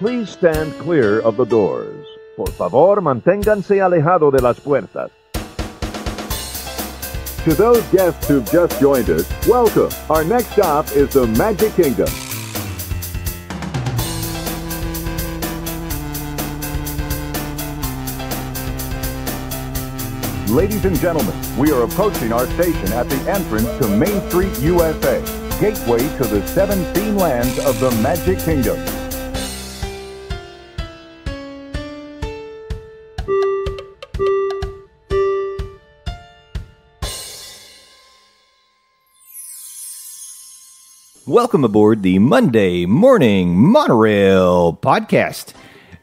please stand clear of the doors. Por favor, manténganse alejado de las puertas. To those guests who've just joined us, welcome. Our next stop is the Magic Kingdom. Ladies and gentlemen, we are approaching our station at the entrance to Main Street, USA, gateway to the 7 scene lands of the Magic Kingdom. Welcome aboard the Monday Morning Monorail podcast.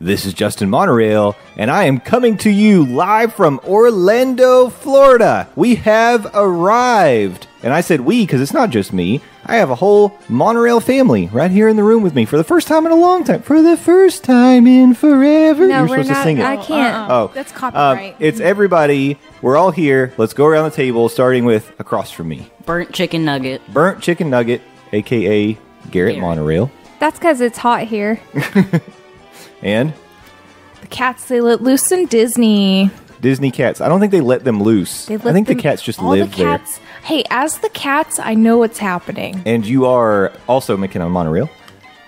This is Justin Monorail, and I am coming to you live from Orlando, Florida. We have arrived. And I said we because it's not just me. I have a whole monorail family right here in the room with me for the first time in a long time. For the first time in forever. No, You're we're supposed not. to sing it. I can't. Oh, That's copyright. It's everybody. We're all here. Let's go around the table, starting with across from me. Burnt chicken nugget. Burnt Chicken Nugget, a.k.a. Garrett Monorail. That's because it's hot here. And The cats, they let loose in Disney. Disney cats. I don't think they let them loose. I think the cats just live there. Hey, as the cats, I know what's happening. And you are also McKenna Monorail.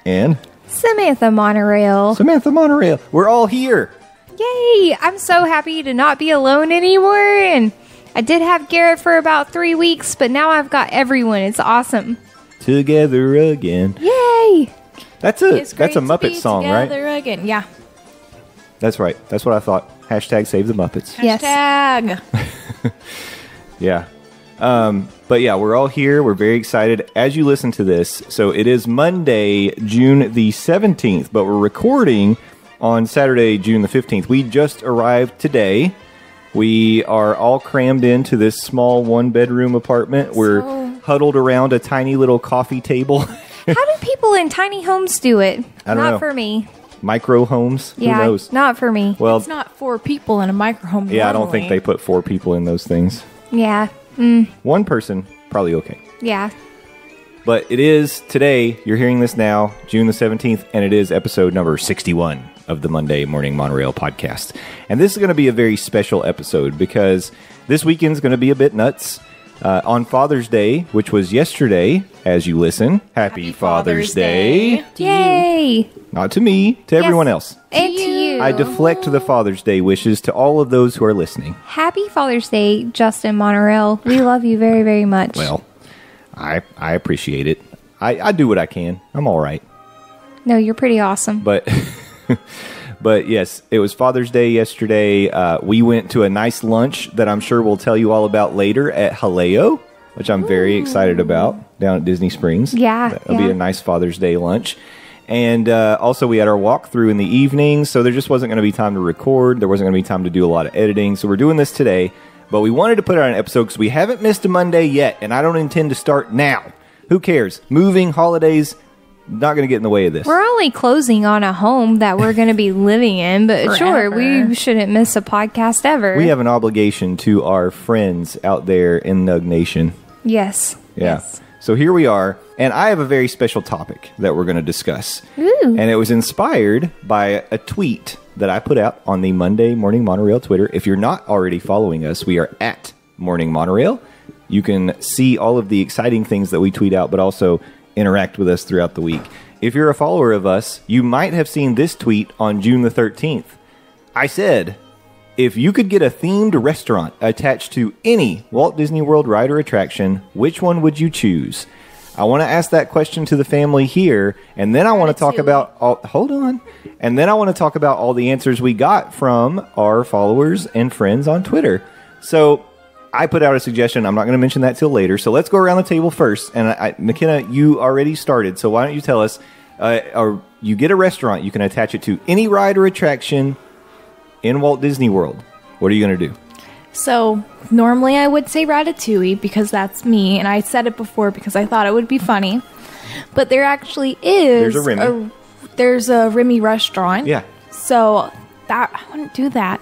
And Samantha Monorail. Samantha Monorail. We're all here. Yay! I'm so happy to not be alone anymore. And I did have Garrett for about 3 weeks, but now I've got everyone. It's awesome. Together again. Yay! That's It's a great to Muppet be song, right? together again. Yeah. That's right. That's what I thought. Hashtag save the Muppets. Yes. Hashtag. Yeah. But yeah, we're all here. We're very excited as you listen to this. So it is Monday, June the 17th, but we're recording on Saturday, June the 15th. We just arrived today. We are all crammed into this small one-bedroom apartment. We're huddled around a tiny little coffee table. How do people in tiny homes do it? I don't know. Not for me. Micro homes? Yeah, Who knows? not for me. Well, It's not 4 people in a microhome. yeah, I don't think they put 4 people in those things. Yeah. One person, probably okay. Yeah. But it is today, you're hearing this now, June the 17th, and it is episode number 61 of the Monday Morning Monorail podcast. And this is going to be a very special episode because this weekend's going to be a bit nuts. On Father's Day, which was yesterday, as you listen, Happy Father's Day. Yay! Not to me, to everyone else. And to you. I deflect the Father's Day wishes to all of those who are listening. Happy Father's Day, Justin Monorail. We love you very, very much. Well, I appreciate it. I do what I can. I'm all right. No, you're pretty awesome. But but yes, it was Father's Day yesterday. We went to a nice lunch that I'm sure we'll tell you all about later at Haleo, which I'm very excited about down at Disney Springs. Yeah, That'll be yeah. a nice Father's Day lunch. And also we had our walkthrough in the evening, so there just wasn't going to be time to record. There wasn't going to be time to do a lot of editing. So we're doing this today. But we wanted to put out an episode because we haven't missed a Monday yet, and I don't intend to start now. Who cares? Moving, holidays, not going to get in the way of this. We're only closing on a home that we're going to be living in, but sure, we shouldn't miss a podcast ever. We have an obligation to our friends out there in Nug Nation. Yes. Yeah. Yes. So here we are, and I have a very special topic that we're going to discuss. Ooh. And it was inspired by a tweet that I put out on the Monday Morning Monorail Twitter. If you're not already following us, we are at Morning Monorail. You can see all of the exciting things that we tweet out, but also interact with us throughout the week. If you're a follower of us, you might have seen this tweet on June the 13th. I said, if you could get a themed restaurant attached to any Walt Disney World ride or attraction, which one would you choose? I want to ask that question to the family here, and then I want to talk about and then I want to talk about all the answers we got from our followers and friends on Twitter. So I put out a suggestion. I'm not going to mention that till later. So let's go around the table first. And McKenna, you already started. So why don't you tell us, or you get a restaurant, you can attach it to any ride or attraction in Walt Disney World. What are you going to do? So, normally I would say Ratatouille because that's me, and I said it before because I thought it would be funny. But there actually is... There's a Remy. There's a Remy restaurant. Yeah. So, I wouldn't do that.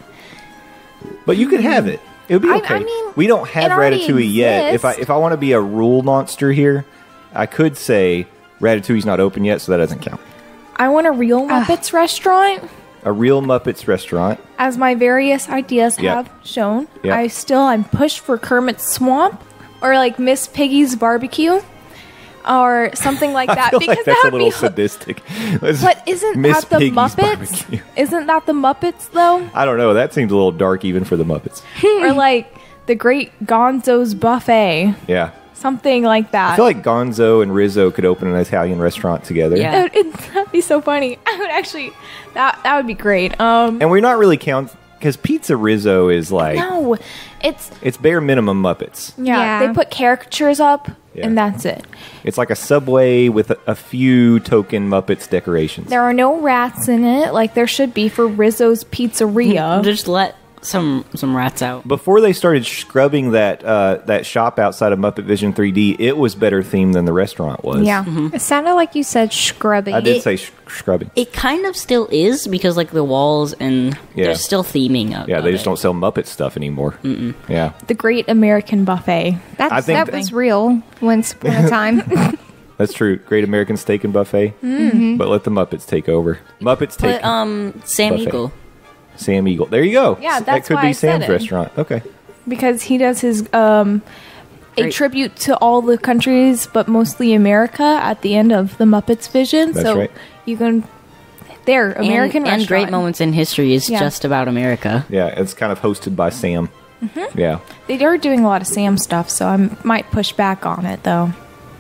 But you could have it. It would be okay. I mean, we don't have it already Ratatouille yet. exists. If I want to be a rule monster here, I could say Ratatouille's not open yet, so that doesn't count. I want a real Muppets restaurant. A real Muppets restaurant. As my various ideas Yep. have shown, Yep. I'm pushed for Kermit's Swamp or like Miss Piggy's Barbecue or something like that. I feel because like that's that a would little be. sadistic. But isn't Miss that the Piggy's Muppets? Barbecue. Isn't that the Muppets though? I don't know. That seems a little dark even for the Muppets. Or like the Great Gonzo's Buffet, Yeah. something like that. I feel like Gonzo and Rizzo could open an Italian restaurant together. Yeah. That'd be so funny. I would actually. That would be great. And we're not really counting because Pizza Rizzo is like No, it's bare minimum Muppets. yeah. Yeah. They put caricatures up, Yeah. and that's it. It's like a Subway with a few token Muppets decorations. There are no rats in it, like there should be for Rizzo's Pizzeria. Just let some rats out. Before they started scrubbing that shop outside of Muppet Vision 3D, it was better themed than the restaurant was. Yeah. It sounded like you said scrubbing. I did say scrubbing. It kind of still is because like the walls and Yeah. they're still theming up. Yeah, of they just it. don't sell Muppet stuff anymore. Yeah. The Great American Buffet. I think That was real once upon a time. That's true. Great American Steak and Buffet. But let the Muppets take over. Muppets take Put Sam Buffet. Eagle. Sam Eagle. There you go. Yeah, that that's could why be I said Sam's it. restaurant. Okay. Because he does his a Great. tribute to all the countries, but mostly America at the end of the Muppets Vision. That's so right. you can American and restaurant. Great Moments in History is Yeah. just about America. Yeah, it's kind of hosted by Sam. Yeah. They are doing a lot of Sam stuff, so I might push back on it though.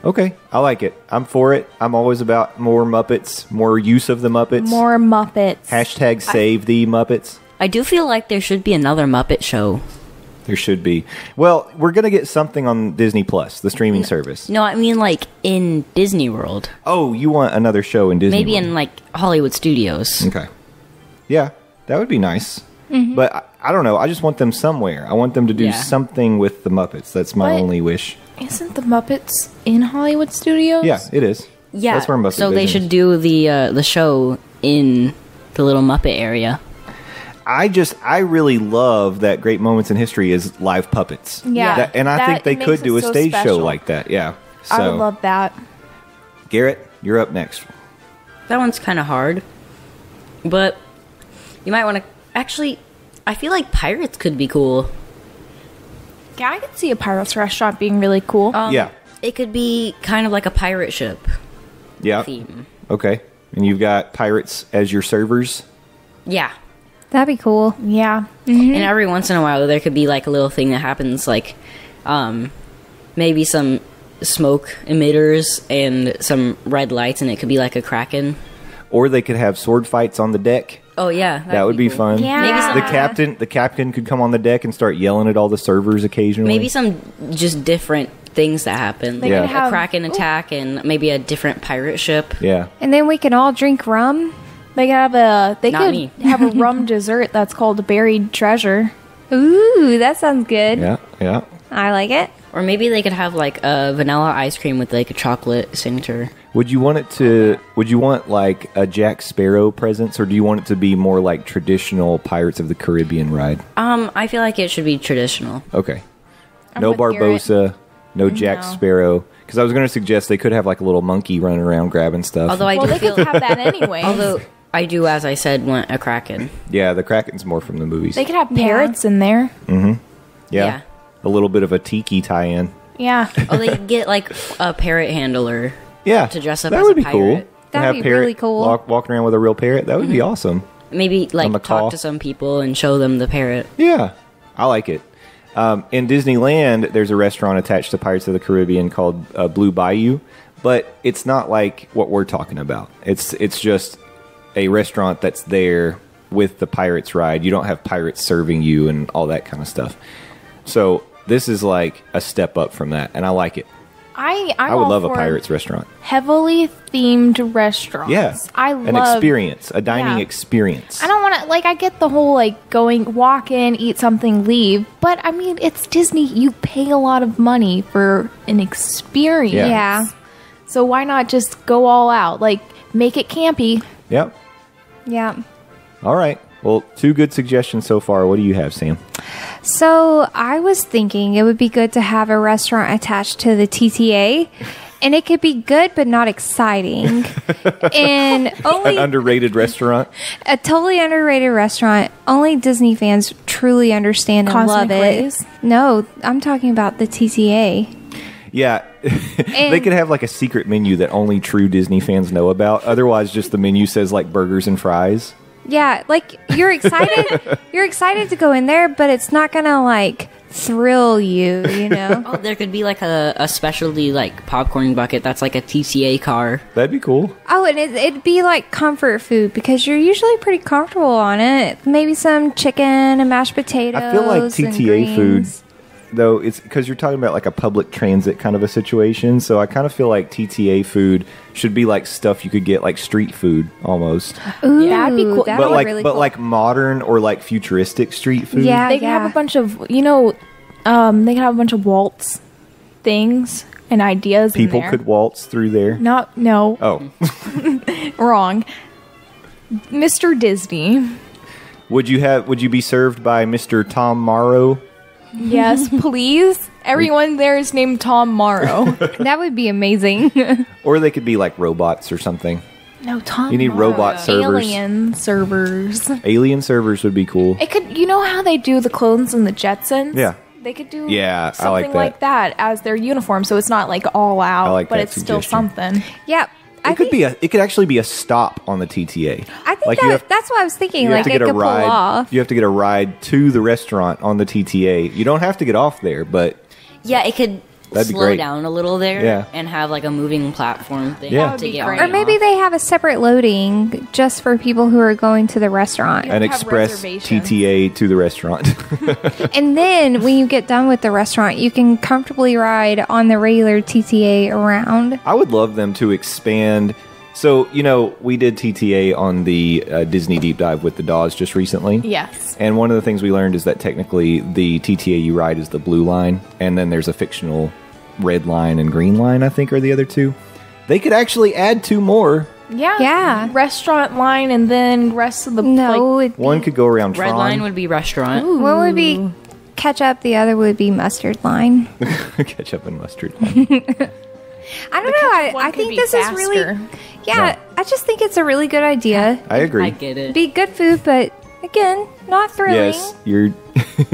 Okay. I like it. I'm for it. I'm always about more Muppets, more use of the Muppets. More Muppets. Hashtag save the Muppets. I do feel like there should be another Muppet show. There should be. Well, we're going to get something on Disney Plus, the streaming service. No, I mean like in Disney World. Oh, you want another show in Disney Maybe World. in like Hollywood Studios. Okay. Yeah, that would be nice. But I don't know. I just want them somewhere. I want them to do Yeah. something with the Muppets. That's my But- only wish. Isn't the Muppets in Hollywood Studios? Yeah, it is. Yeah. That's where Muppet so they Vision should is. do the show in the little Muppet area. I really love that Great Moments in History is live puppets. Yeah. And I think they makes could it do a so stage show special. like that. Yeah. So, I would love that. Garrett, you're up next. That one's kind of hard. But you might want to... Actually, I feel like pirates could be cool. Yeah, I could see a Pirates restaurant being really cool. Yeah. It could be kind of like a pirate ship Yeah. theme. Okay. And you've got pirates as your servers. Yeah. That'd be cool. Yeah. And every once in a while, there could be like a little thing that happens, like maybe some smoke emitters and some red lights, and it could be like a kraken. Or they could have sword fights on the deck. Oh yeah, That would be cool. fun. Yeah. Maybe some, The captain could come on the deck and start yelling at all the servers occasionally. maybe some just different things that happen. They Yeah. could have A kraken attack and maybe a different pirate ship. Yeah. And then we can all drink rum. They could have Not could me. have a rum dessert that's called buried treasure. Ooh, that sounds good. Yeah. Yeah. I like it. Or maybe they could have like a vanilla ice cream with like a chocolate signature. Would you want like a Jack Sparrow presence, or do you want it to be more like traditional Pirates of the Caribbean ride? I feel like it should be traditional. Okay. I'm No with Garrett. Barbosa, no Jack No. Sparrow. Because I was going to suggest they could have like a little monkey running around grabbing stuff. Although I Well, do they feel, could have that anyway. although I do, as I said, want a kraken. Yeah, the Kraken's more from the movies. They could have parrots in there. yeah. A little bit of a tiki tie-in. Yeah. Oh, they could get like a parrot handler. Yeah. To dress up that as would a be pirate. cool. To That'd have be parrot really cool. walking around with a real parrot. That would be awesome. Maybe like macaw. talk to some people and show them the parrot. Yeah, I like it. In Disneyland, there's a restaurant attached to Pirates of the Caribbean called Blue Bayou, but it's not like what we're talking about. It's just a restaurant that's there with the Pirates ride. You don't have pirates serving you and all that kind of stuff. So this is like a step up from that, and I like it. I'm I would all love a for Pirates restaurant. heavily themed restaurants. Yeah, I an love experience, a dining Yeah. experience. I don't want to I get the whole walk in, eat something, leave, but I mean it's Disney. You pay a lot of money for an experience. Yeah. Yeah. So why not just go all out? Make it campy. Yep. Yeah. All right. Well, 2 good suggestions so far. What do you have, Sam? So I was thinking it would be good to have a restaurant attached to the TTA. and it could be good but not exciting. And only An underrated restaurant. a totally underrated restaurant. Only Disney fans truly understand and Cosmic love it. Rays? No, I'm talking about the TTA. Yeah. They could have like a secret menu that only true Disney fans know about. Otherwise, just the menu says like burgers and fries. Yeah, like you're excited. You're excited to go in there, but it's not gonna like thrill you. You know. Oh, there could be like a specialty like popcorn bucket that's like a TTA car. That'd be cool. Oh, and it'd be like comfort food because you're usually pretty comfortable on it. Maybe some chicken and mashed potatoes. I feel like and TTA food, greens. though, it's because you're talking about like a public transit kind of a situation. So I kind of feel like TTA food should be like stuff you could get like street food almost, Ooh, That'd be cool. That but would like really but cool. like modern or like futuristic street food. Yeah. They can have a bunch of, they can have a bunch of waltz things and ideas. People in there. could waltz through there. No, Oh, wrong. Mr. Disney. would you be served by Mr. Tom Morrow? Yes, please. Everyone there is named Tom Morrow. That would be amazing. Or they could be like robots or something. No, Tom. You need Morrow. robot servers. Alien servers. Alien servers would be cool. It could. You know how they do the clones and the Jetsons? Yeah. They could do Yeah, I like something that. like that as their uniform, so it's not like all out, I like but that it's still suggestion. something. Yeah. It could actually be a stop on the TTA. I think Like, you have- that's what I was thinking. You have Like to it get a could pull ride. off. You have to get a ride to the restaurant on the TTA. You don't have to get off there, but Yeah, it could That'd be slow great. down a little there Yeah. and have like a moving platform thing Yeah. That would to be get great. on Or and maybe off. they have a separate loading just for people who are going to the restaurant. an have express reservations. TTA to the restaurant. And then when you get done with the restaurant, you can comfortably ride on the regular TTA around. I would love them to expand. So, we did TTA on the Disney Deep Dive with the Dawes just recently. Yes. And one of the things we learned is that technically the TTA you ride is the blue line, and then there's a fictional red line and green line, I think, are the other two. They could actually add two more. Yeah. Yeah. Restaurant line and then rest of the No, like, it'd be- One could go around Red Tron. line would be restaurant. one would be ketchup, the other would be mustard line. Ketchup and mustard. I don't know. one I could think be this is really, faster. yeah. I just think it's a really good idea. I agree. I get it. Be good food, but again, not thrilling. Yes, you're.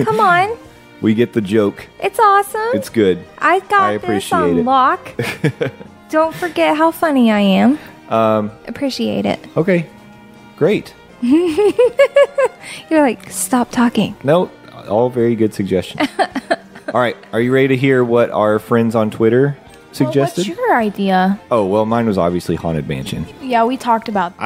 Come on, We get the joke. it's awesome. It's good. I got I this appreciate on it. lock. Don't forget how funny I am. Appreciate it. Okay, great. You're like, stop talking. No, all very good suggestions. All right, are you ready to hear what our friends on Twitter suggested? What's your idea? Oh, well, mine was obviously Haunted Mansion. Yeah, we talked about this.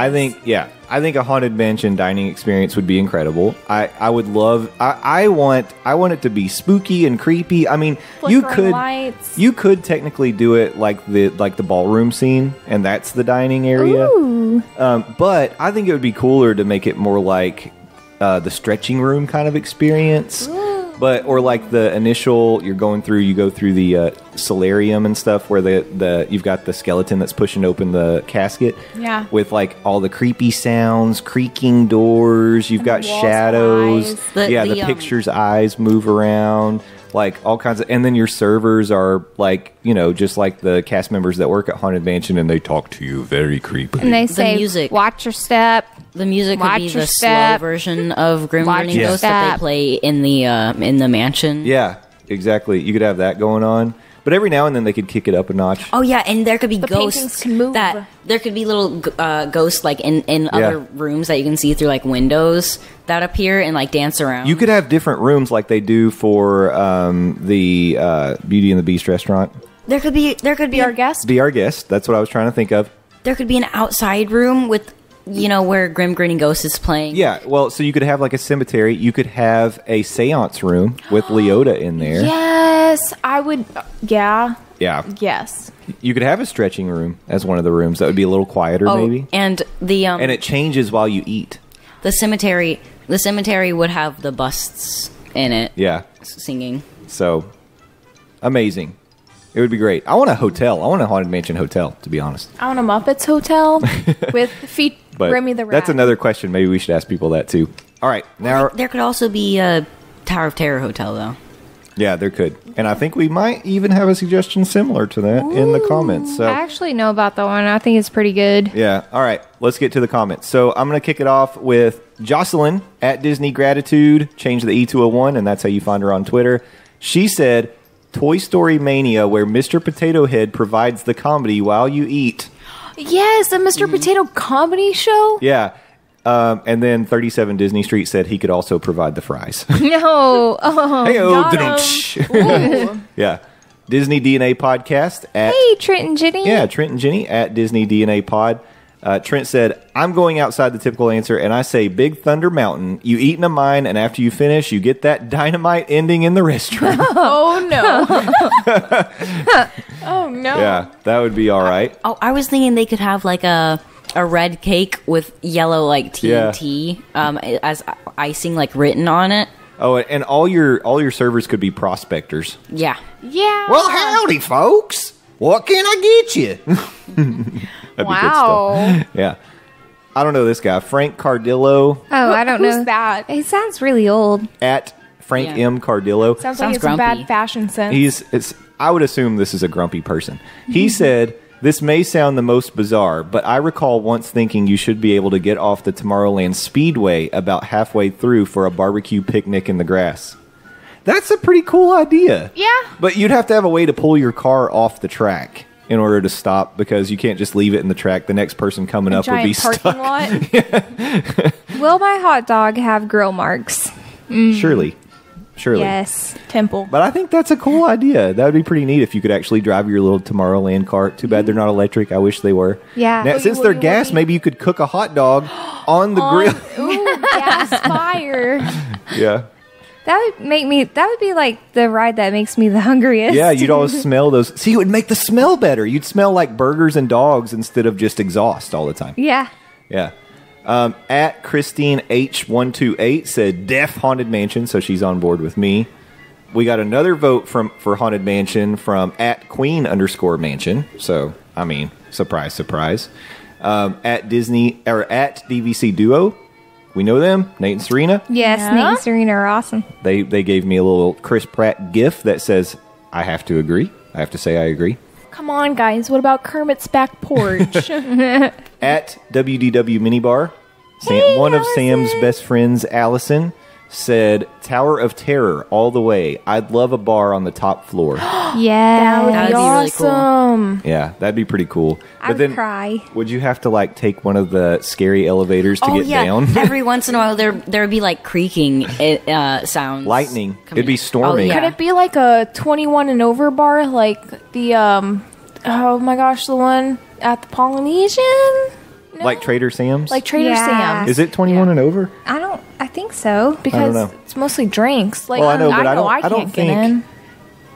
I think a Haunted Mansion dining experience would be incredible. I would love. I want it to be spooky and creepy. I mean, Flickering lights. you could technically do it like the ballroom scene, and that's the dining area. Ooh. But I think it would be cooler to make it more like the stretching room kind of experience. But or like the initial, you go through the solarium and stuff where the you've got the skeleton that's pushing open the casket. Yeah. With like all the creepy sounds, creaking doors. You've got the walls' shadows. eyes. The picture's eyes move around. Like all kinds of, and then your servers are like, just like the cast members that work at Haunted Mansion, and they talk to you very creepily. And they say, music. watch your step. The music Watch could be your the step. slow version of Grim Watch Grinning your Ghost that step. they play in the mansion. Yeah, exactly. You could have that going on, but every now and then they could kick it up a notch. Oh yeah, and there could be The ghosts paintings can move. that there could be little ghosts like in other rooms that you can see through like windows that appear and like dance around. You could have different rooms like they do for the Beauty and the Beast restaurant. there could be Be our guest. Be our guest. That's what I was trying to think of. there could be an outside room with where Grim Grinning Ghost is playing. Yeah, well, so you could have like a cemetery. You could have a seance room with Leota in there. Yes, I would. Yeah. Yeah. Yes. You could have a stretching room as one of the rooms. That would be a little quieter, Oh, maybe. and the And it changes while you eat. the cemetery would have the busts in it Yeah. singing. So, amazing. It would be great. I want a hotel. I want a Haunted Mansion hotel, to be honest. I want a Muppets hotel with feet. But Remy the Rat. that's another question. Maybe we should ask people that too. All right. Now, There could also be a Tower of Terror hotel though. Yeah, there could. And I think we might even have a suggestion similar to that in the comments. So I actually know about that one. I think it's pretty good. yeah. All right. Let's get to the comments. So I'm going to kick it off with Jocelyn at Disney Gratitude. Change the E to a 1, and that's how you find her on Twitter. She said, Toy Story Mania, where Mr. Potato Head provides the comedy while you eat. Yes, the Mr. Potato comedy show. Yeah. And then 37 Disney Street said he could also provide the fries. No. Oh. Hey-oh. Yeah. Disney DNA Podcast at... Hey, Trent and Jenny. Yeah, Trent and Jenny at Disney DNA Pod. Trent said, I'm going outside the typical answer, and I say Big Thunder Mountain. You eat in a mine, and after you finish, you get that dynamite ending in the restroom. Oh, no. Oh, no. Yeah, that would be all right. Oh, I was thinking they could have like a red cake with yellow like TNT as icing like written on it. Oh, and all your servers could be prospectors. Yeah. Yeah. Well, howdy, folks. What can I get you? That'd be good stuff. Yeah. I don't know this guy. Frank Cardillo Oh, I don't know. Who's that? He sounds really old. at Frank Yeah. M. Cardillo. Sounds like Sounds it's a grumpy. bad fashion sense. I would assume this is a grumpy person. He said, this may sound the most bizarre, but I recall once thinking you should be able to get off the Tomorrowland Speedway about halfway through for a barbecue picnic in the grass. That's a pretty cool idea. Yeah. But you'd have to have a way to pull your car off the track in order to stop, because you can't just leave it in the track. The next person coming up would be Giant parking stuck. lot. Will my hot dog have grill marks? Surely. Yes. Temple. But I think that's a cool idea. That would be pretty neat if you could actually drive your little Tomorrowland cart. Too bad they're not electric. I wish they were. Yeah. Now, Woogie, since they're woogie, gas, woogie. maybe you could cook a hot dog on the grill. Ooh, gas fire. Yeah. That would be like the ride that makes me the hungriest. Yeah, you'd always smell those. See, it would make the smell better. You'd smell like burgers and dogs instead of just exhaust all the time. Yeah. Yeah. At Christine H128 said Deaf Haunted Mansion, so she's on board with me. We got another vote for Haunted Mansion from at Queen_Mansion. So, I mean, surprise, surprise. At Disney or at DVC Duo, we know them, Nate and Serena. Yes, Yeah. Nate and Serena are awesome. They gave me a little Chris Pratt gif that says, I have to agree. I have to say I agree. Come on, guys. What about Kermit's back porch? At WDW Minibar, one of Sam's best friends, Allison, said, Tower of Terror all the way. I'd love a bar on the top floor. Yeah. That would That'd be be really cool. awesome. Yeah, that'd be pretty cool. I would cry. Would you have to like take one of the scary elevators to Oh get yeah. down? Every once in a while there would be like creaking sounds. Lightning. coming It'd be in. storming. Oh, Could yeah. it be like a 21 and over bar, like the oh my gosh, the one at the Polynesian? No? Like Trader Sam's? Like Trader Yeah. Sam's. Is it 21 and over? I think so. Because know. it's mostly drinks. Like Well, I know, but I can't don't get think- in.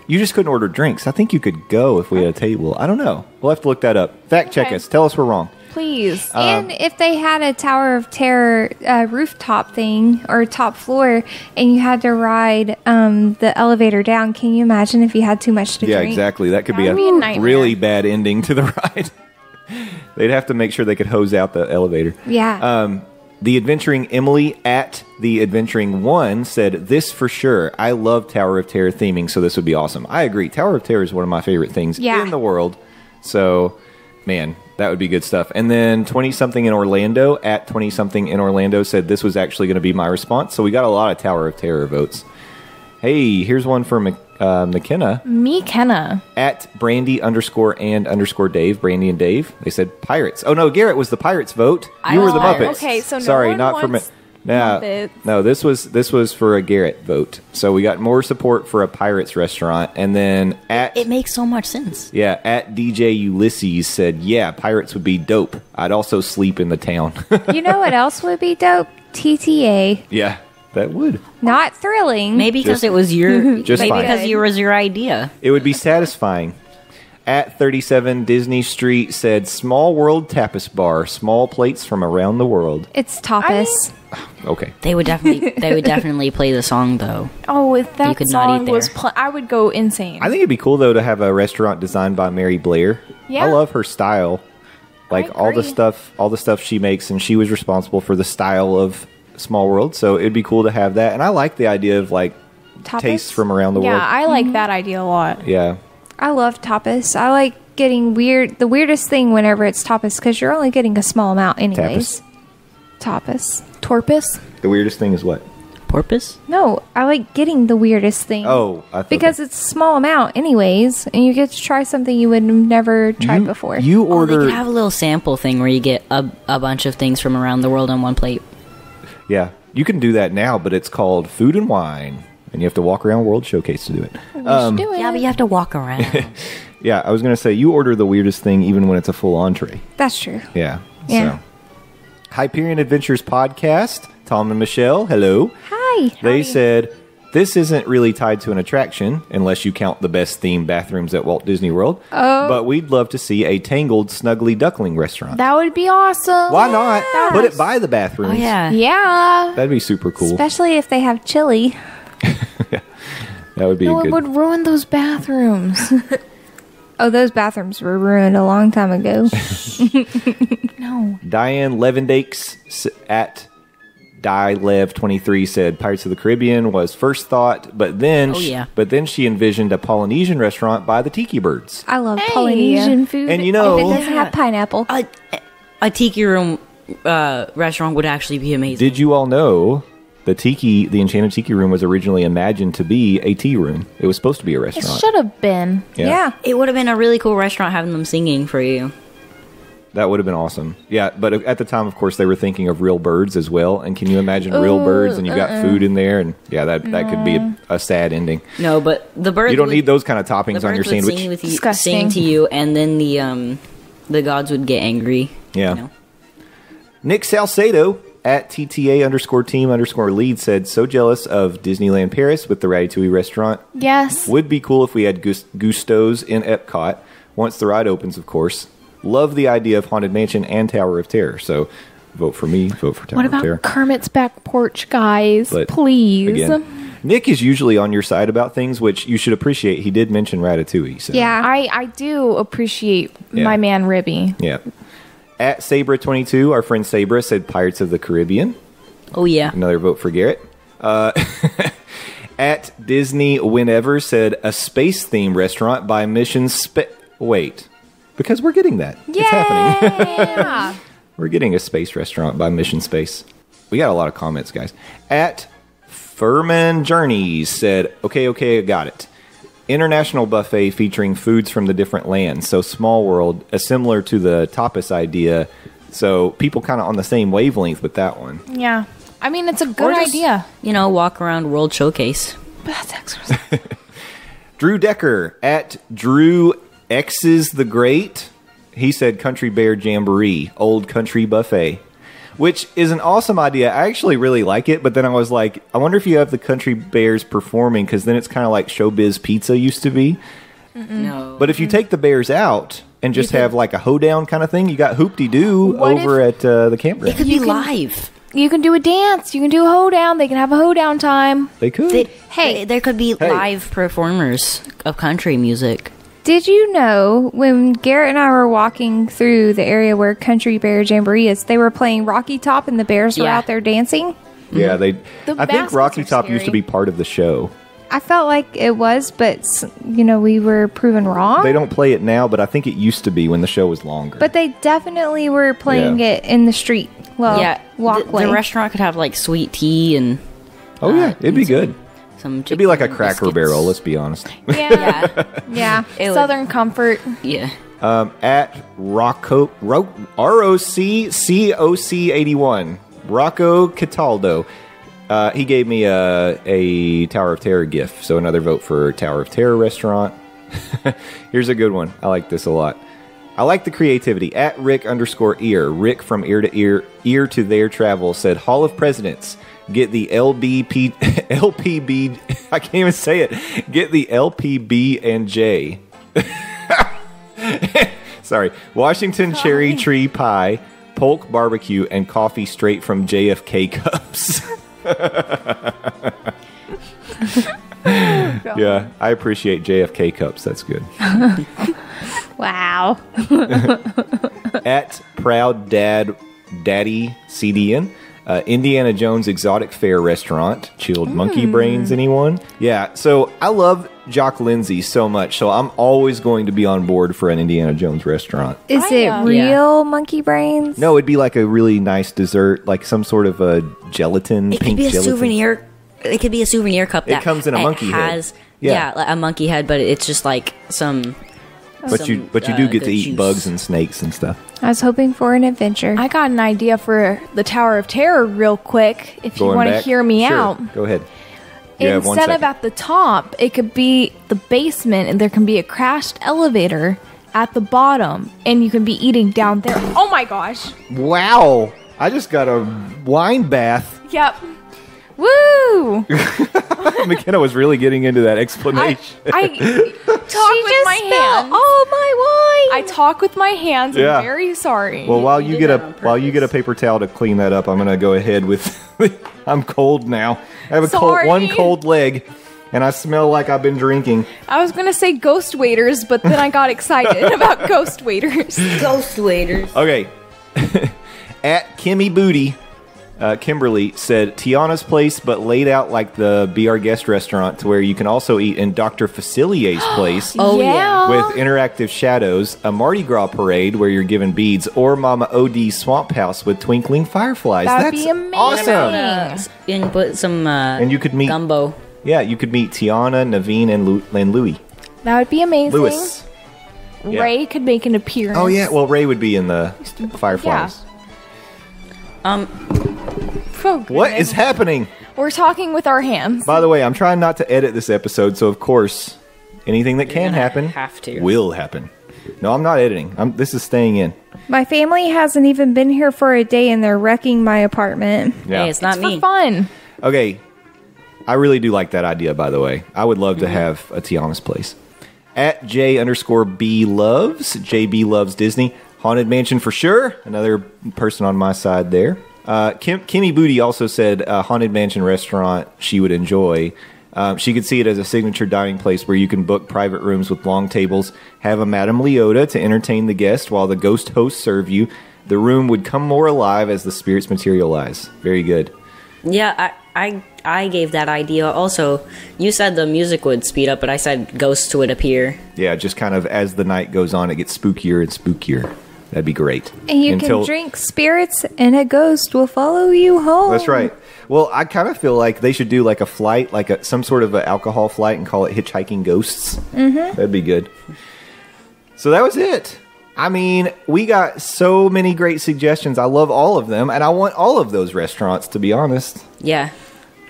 You just couldn't order drinks. I think you could go if we had a table. I don't know. We'll have to look that up. Fact check Okay. us. Tell us we're wrong. Please. And if they had a Tower of Terror rooftop thing or top floor and you had to ride the elevator down, can you imagine if you had too much to Yeah, drink? exactly. That could That would be a nightmare. really bad ending to the ride. They'd have to make sure they could hose out the elevator. Yeah. The Adventuring Emily at the Adventuring One said, this for sure. I love Tower of Terror theming, so this would be awesome. I agree. Tower of Terror is one of my favorite things Yeah. in the world. So, man, that would be good stuff. And then 20-something in Orlando at 20-something in Orlando said this was actually going to be my response. So we got a lot of Tower of Terror votes. Hey, here's one for McKenna. Me, Kenna. At Brandy_and_Dave, Brandy and Dave. They said Pirates. Oh no, Garrett was the Pirates vote. You were the was Muppets. Pirates. Okay, so no sorry, one not for me. wants Nah, Muppets. no, this was for a Garrett vote. So we got more support for a Pirates restaurant, and then at It makes so much sense. yeah, at DJ Ulysses said, yeah, Pirates would be dope. I'd also sleep in the town. You know what else would be dope? TTA. Yeah, that would. Not thrilling. Maybe because Just- it was your Just maybe fine. because it was your idea. It would be satisfying. At 37 Disney Street said, Small World Tapas Bar, small plates from around the world. It's tapas. Okay. They would definitely play the song though. Oh, if that could not song eat was there. I would go insane. I think it'd be cool, though, to have a restaurant designed by Mary Blair. Yeah. I love her style. Like, I all the agree. stuff she makes, and she was responsible for the style of Small World, so it'd be cool to have that. And I like the idea of, like, Tapas? tastes from around the Yeah, world. I like that idea a lot. Yeah. I love tapas. I like getting the weirdest thing whenever it's tapas because you're only getting a small amount anyways. Tapas. Torpus? The weirdest thing is what? Porpoise? No, I like getting the weirdest thing. Oh, I thought because it's a small amount anyways, and you get to try something you would have never tried before. You Oh, they order. could have a little sample thing where you get a bunch of things from around the world on one plate. Yeah, you can do that now, but it's called Food and Wine, and you have to walk around World Showcase to do it. We should do it. Yeah, but you have to walk around. Yeah, I was going to say, you order the weirdest thing even when it's a full entree. That's true. Yeah. Yeah. So. Hyperion Adventures Podcast, Tom and Michelle, hello. Hi. They said, this isn't really tied to an attraction, unless you count the best themed bathrooms at Walt Disney World. Oh. But we'd love to see a Tangled Snuggly Duckling restaurant. That would be awesome. Why not? Yes. Put it by the bathrooms. Oh, yeah. Yeah. That'd be super cool. Especially if they have chili. That would be No, good. it would ruin those bathrooms. Oh, those bathrooms were ruined a long time ago. No. Diane Levendakes at DieLev23 said Pirates of the Caribbean was first thought, but then Oh, yeah. she envisioned a Polynesian restaurant by the Tiki Birds. I love Hey. Polynesian food. And you know- if it doesn't have pineapple. A tiki room restaurant would actually be amazing. Did you all know the Enchanted Tiki Room was originally imagined to be a tea room? It was supposed to be a It restaurant. should have been. Yeah. It would have been a really cool restaurant having them singing for you. That would have been awesome. Yeah, but at the time, of course, they were thinking of real birds as well. And can you imagine real birds and you got food in there? And yeah, that could be a sad ending. No, but the birds. You don't would- need those kind of the toppings on birds your would sandwich. Sing, with you, Disgusting. sing to you, and then the gods would get angry. Yeah. You know? Nick Salcedo at TTA_team_lead said, so jealous of Disneyland Paris with the Ratatouille restaurant. Yes. Would be cool if we had Gusto's in Epcot once the ride opens, of course. Love the idea of Haunted Mansion and Tower of Terror. So vote for me, vote for Tower What of Terror. about Kermit's back porch, guys? But, Please. Again, Nick is usually on your side about things, which you should appreciate. He did mention Ratatouille. So. Yeah. I do appreciate Yeah. my man Ribby. Yeah. At Sabra22, our friend Sabra said Pirates of the Caribbean. Oh yeah. Another vote for Garrett. At Disney Whenever said a space themed restaurant by Mission Wait, because we're getting that. It's happening. Yeah. We're getting a space restaurant by Mission Space. We got a lot of comments, guys. At Furman Journeys said, okay, I got it. International buffet featuring foods from the different lands. So Small World, similar to the tapas idea. So people kind of on the same wavelength with that one. Yeah. I mean, it's a Or good just, idea. You know, walk around World Showcase. But that's extra. Drew Decker at Drew X's the Great. He said Country Bear Jamboree, Old Country Buffet, which is an awesome idea. I actually really like it, but then I was like, I wonder if you have the Country Bears performing, because then it's kind of like Showbiz Pizza used to be. No. But if you take the bears out and just have like a hoedown kind of thing, you got Hoop-de-Doo What over at the campground. it could be live. You can do a dance. You can do a hoedown. They can have a hoedown time. They could. Hey, there could be live performers of country music. Did you know when Garrett and I were walking through the area where Country Bear Jamboree is, they were playing Rocky Top and the bears were Yeah. out there dancing? Yeah, they. The I think baskets Rocky are Top used to scary. be part of the show. I felt like it was, but we were proven wrong. They don't play it now, but I think it used to be when the show was longer. But they definitely were playing Yeah. it in the street. Well, yeah, walkway. the restaurant could have like sweet tea and oh yeah, it'd be good. some. It'd be like a chicken Cracker biscuits. Barrel. Let's be honest. Yeah. yeah. It would- Southern Comfort. Yeah. At ROCCOC81, Rocco Cataldo. He gave me a Tower of Terror gift, so another vote for Tower of Terror restaurant. Here's a good one. I like this a lot. I like the creativity. At Rick_ear, Rick from Ear to Ear to Their Travel said, Hall of Presidents, get the LPB, I can't even say it, get the LPB and J. Sorry. Washington cherry tree pie, polk barbecue, and coffee straight from JFK cups. Yeah, I appreciate JFK cups. That's good. Wow. At Proud Daddy CDN, Indiana Jones Exotic Fare Restaurant, chilled monkey brains, anyone? Yeah, so I love Jock Lindsay so much, so I'm always going to be on board for an Indiana Jones restaurant. Is it real monkey brains? No, it'd be like a really nice dessert, like some sort of a gelatin, It pink could be a gelatin. souvenir. It could be a souvenir cup. It comes in a monkey head. Yeah, like a monkey head, but it's just like some. But you do get to the eat juice. bugs and snakes and stuff. I was hoping for an adventure. I got an idea for the Tower of Terror real quick, if you Going want to back? hear me Sure, out. go ahead. You have 1 Instead of second. at the top, it could be the basement, and there can be a crashed elevator at the bottom, and you can be eating down there. Oh my gosh. Wow! I just got a wine bath. Yep. Woo! McKenna was really getting into that explanation. I talk with my hands. all my wine. I talk with my hands. Yeah. I'm very sorry. Well, while you did get that on while you get a paper towel to clean that up, I'm gonna go ahead with. I'm cold now. I have Sorry. one cold leg, and I smell like I've been drinking. I was gonna say ghost waiters, but then I got excited about ghost waiters. Ghost waiters. Okay. At Kimmy Booty, Kimberly said Tiana's place, but laid out like the Be Our Guest restaurant, to where you can also eat in Dr. Facilier's place. Oh, yeah. With interactive shadows, a Mardi Gras parade where you're given beads, or Mama OD's swamp house with twinkling fireflies. That'd That's be amazing. awesome. And put some And you could meet gumbo. Yeah, you could meet Tiana, Naveen, and Louie. That would be amazing. Lewis. Yeah. Ray could make an appearance. Oh yeah, well Ray would be in the fireflies. Oh, What goodness. is happening? We're talking with our hands. By the way, I'm trying not to edit this episode, so of course, anything that can gonna happen have to. will happen. No, I'm not editing. This is staying in. My family hasn't even been here for a day, and they're wrecking my apartment. Yeah. Hey, it's not For me. fun. Okay. I really do like that idea, by the way. I would love to have a Tiana's place. At J_B loves, JB loves Disney. Haunted Mansion for sure. Another person on my side there. Kimmy Booty also said Haunted Mansion restaurant she would enjoy. She could see it as a signature dining place where you can book private rooms with long tables, have a Madame Leota to entertain the guest while the ghost hosts serve you. The room would come more alive as the spirits materialize. Very good. Yeah, I gave that idea. Also, you said the music would speed up, but I said ghosts would appear. Yeah, just kind of as the night goes on, it gets spookier and spookier. That'd be great. And you can drink spirits, and a ghost will follow you home. That's right. Well, I kind of feel like they should do like a flight, like some sort of an alcohol flight, and call it Hitchhiking Ghosts. Mm-hmm. That'd be good. So that was it. I mean, we got so many great suggestions. I love all of them, and I want all of those restaurants, to be honest. Yeah.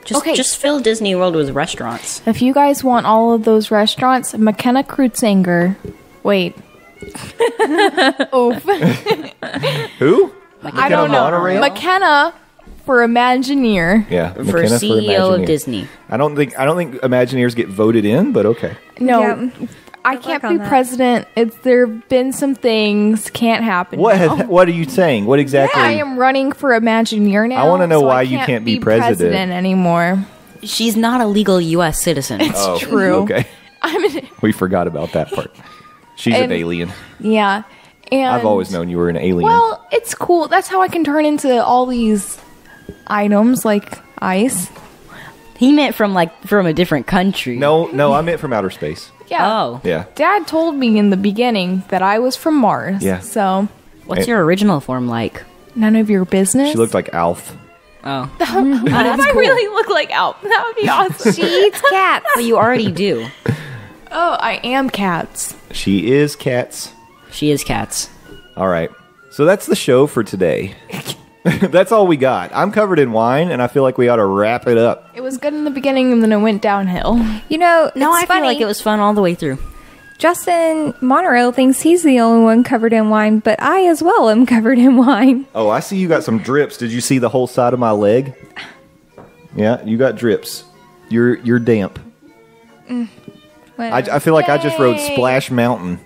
Just fill Disney World with restaurants. If you guys want all of those restaurants, McKenna Krutzinger. Wait. Oof. Who? I don't know. Monorail? McKenna for Imagineer. Yeah, For McKenna CEO of Imagineer. Disney. I don't think Imagineers get voted in, but okay. No, Yeah. I Good can't luck be on that. president. There have been some things can't happen. now. What are you saying? What exactly? I am running for Imagineer now. I wanna know so why I you can't be president. anymore. She's not a legal U.S. citizen. Oh, true. Okay. We forgot about that part. She's an And- alien. Yeah. And I've always known you were an alien. Well, it's cool. That's how I can turn into all these items like ice. He meant from a different country. No, I meant from outer space. Yeah. Oh. Yeah. Dad told me in the beginning that I was from Mars. Yeah. So What's your original form like? none of your business. She looked like Alf. Oh. What if I really look like Alp? That would be awesome. She eats cats. Well, you already do. Oh, I am cats. She is cats. She is cats. All right. So that's the show for today. That's all we got. I'm covered in wine, and I feel like we ought to wrap it up. It was good in the beginning, and then it went downhill. You know, No, it's I funny. feel like it was fun all the way through. Justin Monorail thinks he's the only one covered in wine, but I as well am covered in wine. Oh, I see you got some drips. Did you see the whole side of my leg? Yeah, you got drips. You're damp. I feel like I just rode Yay. Splash Mountain.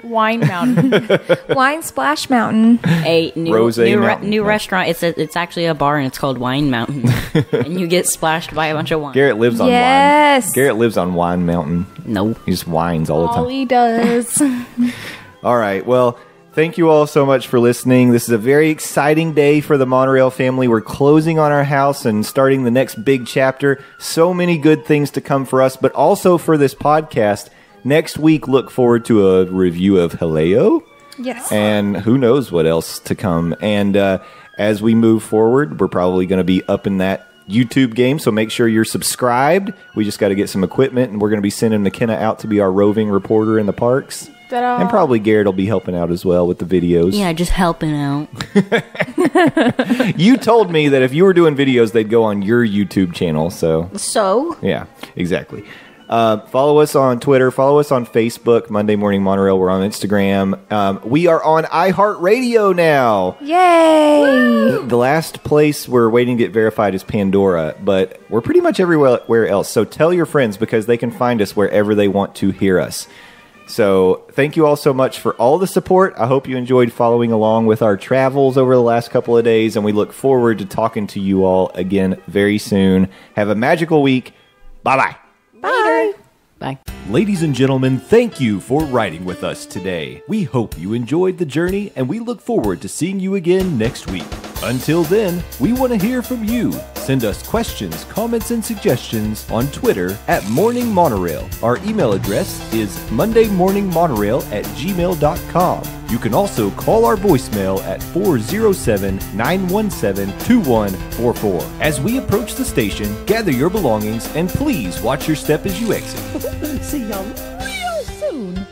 Wine Mountain. Wine Splash Mountain. A Rosé Mountain. new Yeah. restaurant. It's actually a bar and it's called Wine Mountain, and you get splashed by a bunch of wine. Garrett lives on Yes. wine. Garrett lives on Wine Mountain. No. He just whines all the All time. he does. All right. Well, Thank you all so much for listening. This is a very exciting day for the Monorail family. We're closing on our house and starting the next big chapter. So many good things to come for us, but also for this podcast. Next week, look forward to a review of Haleo. Yes. And who knows what else to come. And as we move forward, we're probably going to be up in that YouTube game, so make sure you're subscribed. We just got to get some equipment, and we're going to be sending McKenna out to be our roving reporter in the parks. Ta-da. And probably Garrett will be helping out as well with the videos. Yeah, just helping out. You told me that if you were doing videos, they'd go on your YouTube channel. So yeah, exactly. Follow us on Twitter. Follow us on Facebook, Monday Morning Monorail. We're on Instagram. We are on iHeartRadio now. Yay! The last place we're waiting to get verified is Pandora, but we're pretty much everywhere else. So tell your friends because they can find us wherever they want to hear us. So thank you all so much for all the support. I hope you enjoyed following along with our travels over the last couple of days, and we look forward to talking to you all again very soon. Have a magical week. Bye-bye. Bye. Bye. Ladies and gentlemen, thank you for riding with us today. We hope you enjoyed the journey, and we look forward to seeing you again next week. Until then, we want to hear from you. Send us questions, comments, and suggestions on Twitter at Morning Monorail. Our email address is mondaymorningmonorail@gmail.com. You can also call our voicemail at 407-917-2144. As we approach the station, gather your belongings and please watch your step as you exit. See y'all real soon.